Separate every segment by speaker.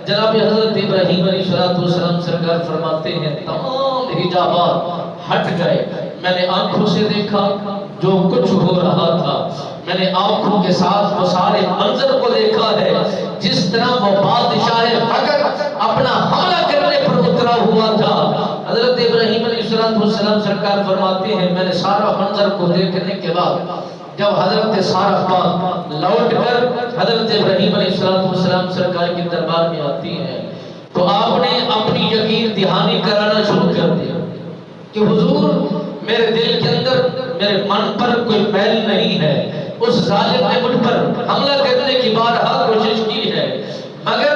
Speaker 1: جناب حضرت ابراہیم علیہ السلام سرکار فرماتے ہیں تمام حجابات ہٹ گئے، میں نے آنکھوں سے دیکھا جو کچھ ہو رہا تھا، میں نے آنکھوں کے ساتھ وہ سارے منظر کو دیکھا ہے جس طرح وہ بادشاہ فقر اپنا حملہ کرنے پر اترا ہوا تھا۔ حضرت ابراہیم علیہ السلام سرکار فرماتے ہیں میں نے سارا منظر کو دیکھنے کے بعد جب حضرت سارہ پاک لوٹ کر حضرت ابراہیم علیہ السلام سرکار کے دربار میں آتی ہیں تو آپ نے اپنی یقین دہانی کرانا شروع کر دیا کہ حضور میرے دل کے اندر میرے من پر کوئی میل نہیں ہے، اس ظالم نے مجھ پر حملہ کرنے کی بارہا کوشش کی ہے مگر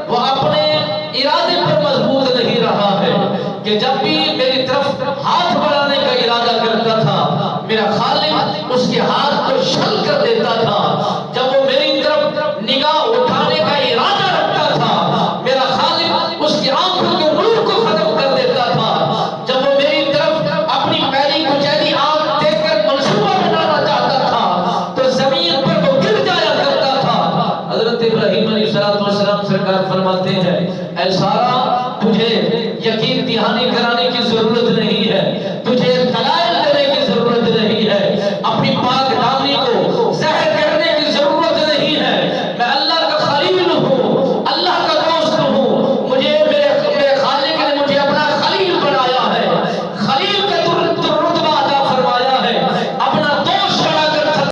Speaker 1: وہ اپنے ارادے پر مضبوط نہیں رہا ہے کہ جب بھی میری طرف ہاتھ بڑھانے کا ارادہ کرتا تھا میرا خالق اس کے ہاتھ کو شل کر دیتا تھا، جب وہ میری طرف نگاہ اٹھانے کا ارادہ رکھتا تھا میرا خالق اس کی آنکھوں کے نور کو ختم کر دیتا تھا، جب وہ میری طرف اپنی پہلی کچیلی آنکھ دیکھ کر منصوبہ بنانا چاہتا تھا تو زمین پر وہ گر جایا کرتا تھا۔ حضرت ابراہیم علیہ السلام سرکار فرماتے ہیں اے سارہ تجھے یقین دہانی کرانے